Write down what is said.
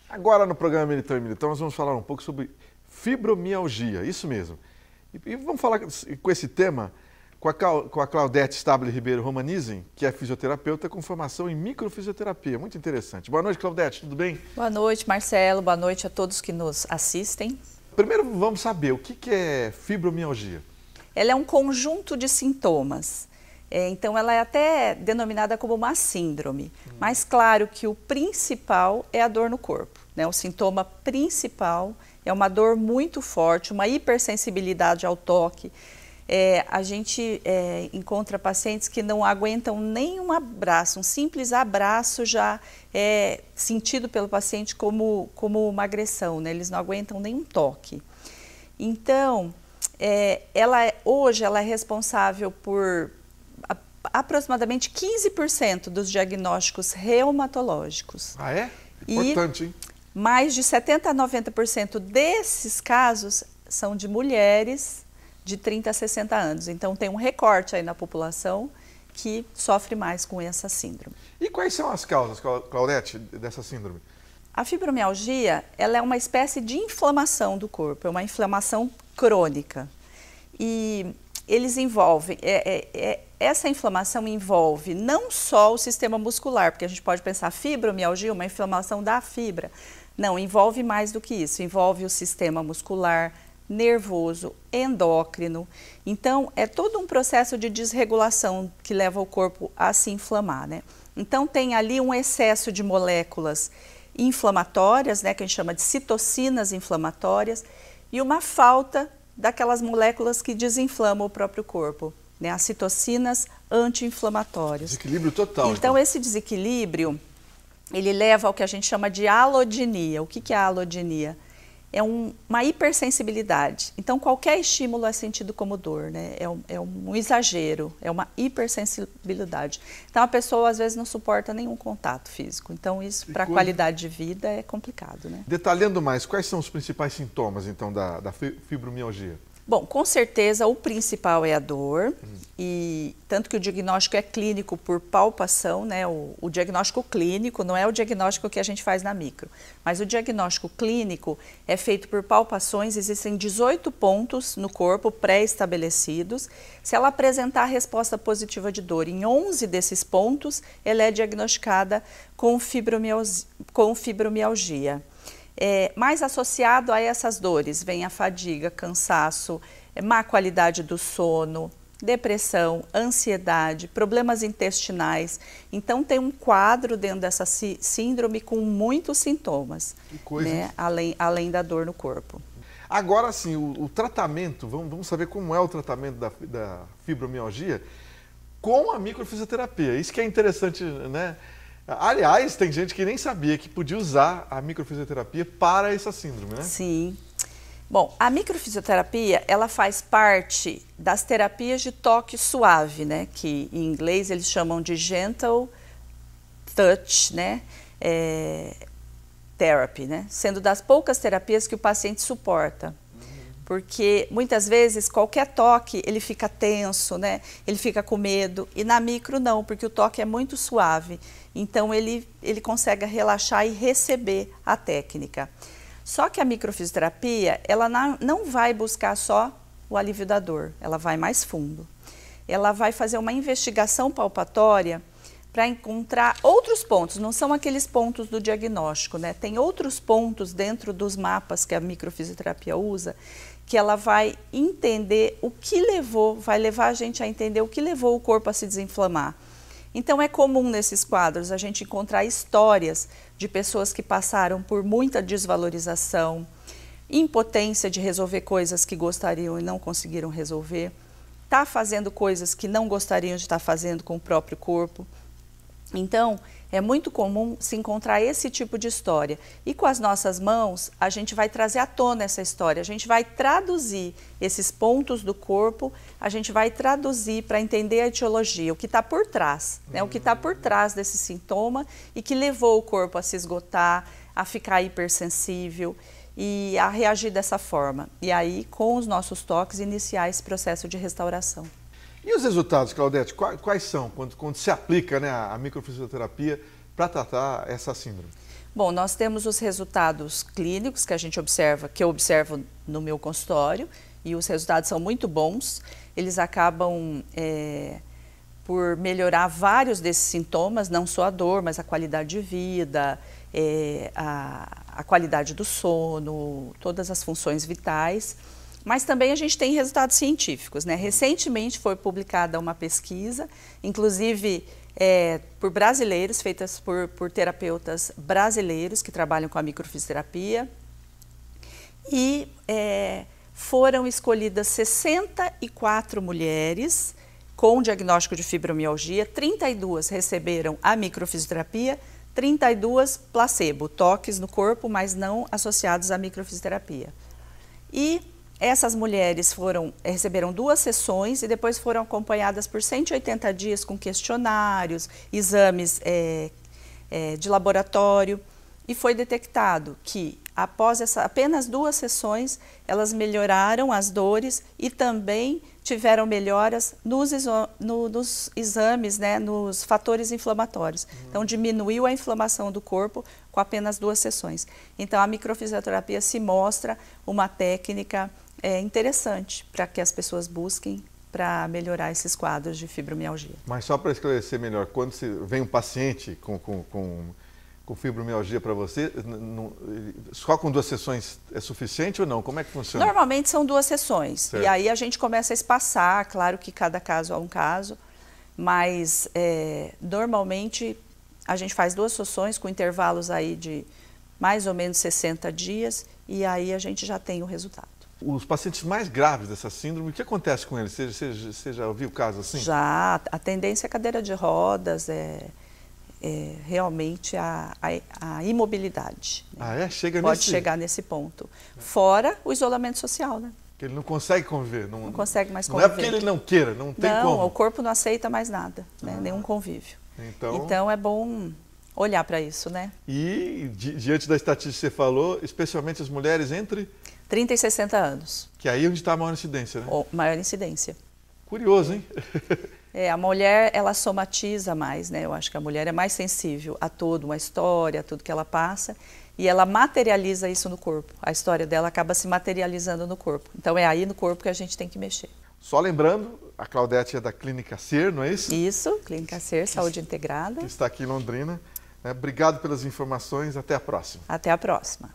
Agora no programa Militão e Militão nós vamos falar um pouco sobre fibromialgia, isso mesmo. E vamos falar com esse tema com a Claudete Stable Ribeiro Romanizzi, que é fisioterapeuta com formação em microfisioterapia. Muito interessante. Boa noite, Claudete, tudo bem? Boa noite, Marcelo. Boa noite a todos que nos assistem. Primeiro vamos saber o que é fibromialgia. Ela é um conjunto de sintomas. Então, ela é até denominada como uma síndrome. Mas, claro que o principal é a dor no corpo, né? O sintoma principal é uma dor muito forte, uma hipersensibilidade ao toque. A gente encontra pacientes que não aguentam nem um abraço, um simples abraço já é sentido pelo paciente como uma agressão, né? Eles não aguentam nem um toque. Então, hoje ela é responsável por aproximadamente 15% dos diagnósticos reumatológicos. Ah, é? Importante, hein? Mais de 70% a 90% desses casos são de mulheres de 30 a 60 anos. Então, tem um recorte aí na população que sofre mais com essa síndrome. E quais são as causas, Claudete, dessa síndrome? A fibromialgia, ela é uma espécie de inflamação do corpo, é uma inflamação crônica. E eles envolvem, essa inflamação envolve não só o sistema muscular, porque a gente pode pensar fibromialgia, uma inflamação da fibra. Não, envolve mais do que isso, envolve o sistema muscular, nervoso, endócrino. Então, é todo um processo de desregulação que leva o corpo a se inflamar, né? Então, tem ali um excesso de moléculas inflamatórias, né, que a gente chama de citocinas inflamatórias, e uma falta daquelas moléculas que desinflamam o próprio corpo, né, as citocinas anti-inflamatórias. Desequilíbrio total. Então, esse desequilíbrio, ele leva ao que a gente chama de alodinia. O que é a alodinia? É uma hipersensibilidade. Então, qualquer estímulo é sentido como dor, né? É um exagero, é uma hipersensibilidade. Então, a pessoa, às vezes, não suporta nenhum contato físico. Então, isso, para a qualidade de vida, é complicado, né? Detalhando mais, quais são os principais sintomas, então, da fibromialgia? Bom, com certeza o principal é a dor, e tanto que o diagnóstico é clínico por palpação, né? O diagnóstico clínico não é o diagnóstico que a gente faz na micro, mas o diagnóstico clínico é feito por palpações, existem 18 pontos no corpo pré-estabelecidos. Se ela apresentar a resposta positiva de dor em 11 desses pontos, ela é diagnosticada com fibromialgia. Mais associado a essas dores vem a fadiga, cansaço, má qualidade do sono, depressão, ansiedade, problemas intestinais. Então, tem um quadro dentro dessa síndrome com muitos sintomas, que coisa, né? Além da dor no corpo. Agora sim, o tratamento, vamos saber como é o tratamento da fibromialgia com a microfisioterapia. Isso que é interessante, né? Aliás, tem gente que nem sabia que podia usar a microfisioterapia para essa síndrome, né? Sim. Bom, a microfisioterapia, ela faz parte das terapias de toque suave, né? Que em inglês eles chamam de gentle touch, né? Therapy, né? Sendo das poucas terapias que o paciente suporta. Porque muitas vezes qualquer toque ele fica tenso, né? Ele fica com medo, e na micro não, porque o toque é muito suave. Então ele consegue relaxar e receber a técnica. Só que a microfisioterapia, ela não vai buscar só o alívio da dor, ela vai mais fundo. Ela vai fazer uma investigação palpatória para encontrar outros pontos, não são aqueles pontos do diagnóstico, né? Tem outros pontos dentro dos mapas que a microfisioterapia usa, que ela vai entender o que vai levar a gente a entender o que levou o corpo a se desinflamar. Então, é comum nesses quadros a gente encontrar histórias de pessoas que passaram por muita desvalorização, impotência de resolver coisas que gostariam e não conseguiram resolver, tá fazendo coisas que não gostariam de estar fazendo com o próprio corpo. Então, é muito comum se encontrar esse tipo de história. E com as nossas mãos, a gente vai trazer à tona essa história, a gente vai traduzir esses pontos do corpo, a gente vai traduzir para entender a etiologia, o que está por trás, né? O que está por trás desse sintoma e que levou o corpo a se esgotar, a ficar hipersensível e a reagir dessa forma. E aí, com os nossos toques, iniciar esse processo de restauração. E os resultados, Claudete, quais são quando se aplica, né, a microfisioterapia para tratar essa síndrome? Bom, nós temos os resultados clínicos que a gente observa, que eu observo no meu consultório, e os resultados são muito bons. Eles acabam por melhorar vários desses sintomas, não só a dor, mas a qualidade de vida, a qualidade do sono, todas as funções vitais. Mas também a gente tem resultados científicos, né? Recentemente foi publicada uma pesquisa, inclusive por brasileiros, feitas por terapeutas brasileiros que trabalham com a microfisioterapia, e foram escolhidas 64 mulheres com diagnóstico de fibromialgia, 32 receberam a microfisioterapia, 32 placebo, toques no corpo, mas não associados à microfisioterapia. E essas mulheres receberam 2 sessões e depois foram acompanhadas por 180 dias com questionários, exames de laboratório, e foi detectado que após apenas 2 sessões, elas melhoraram as dores e também tiveram melhoras nos exames, né, nos fatores inflamatórios. Então, diminuiu a inflamação do corpo com apenas 2 sessões. Então, a microfisioterapia se mostra uma técnica interessante para que as pessoas busquem para melhorar esses quadros de fibromialgia. Mas só para esclarecer melhor, quando vem um paciente com fibromialgia para você, só com 2 sessões é suficiente ou não? Como é que funciona? Normalmente são 2 sessões. Certo. E aí a gente começa a espaçar, claro que cada caso é um caso, mas normalmente a gente faz 2 sessões com intervalos aí de mais ou menos 60 dias e aí a gente já tem o resultado. Os pacientes mais graves dessa síndrome, o que acontece com eles? Você já ouviu casos assim? Já, a tendência é cadeira de rodas, realmente a imobilidade. Ah, chega Pode chegar nesse ponto. Fora o isolamento social, né? Que ele não consegue conviver. Não consegue mais conviver. Não é porque ele não queira, não tem como. Não, o corpo não aceita mais nada, né? Nenhum convívio. Então é bom olhar para isso, né? E diante da estatística que você falou, especialmente as mulheres entre 30 e 60 anos. Que é aí onde está a maior incidência, né? Maior incidência. Curioso, hein? A mulher, ela somatiza mais, né? Eu acho que a mulher é mais sensível a toda uma história, a tudo que ela passa, e ela materializa isso no corpo. A história dela acaba se materializando no corpo. Então é aí no corpo que a gente tem que mexer. Só lembrando, a Claudete é da Clínica Ser, não é isso? Isso, Clínica Ser, Saúde Integrada. Que está aqui em Londrina. Obrigado pelas informações, até a próxima. Até a próxima.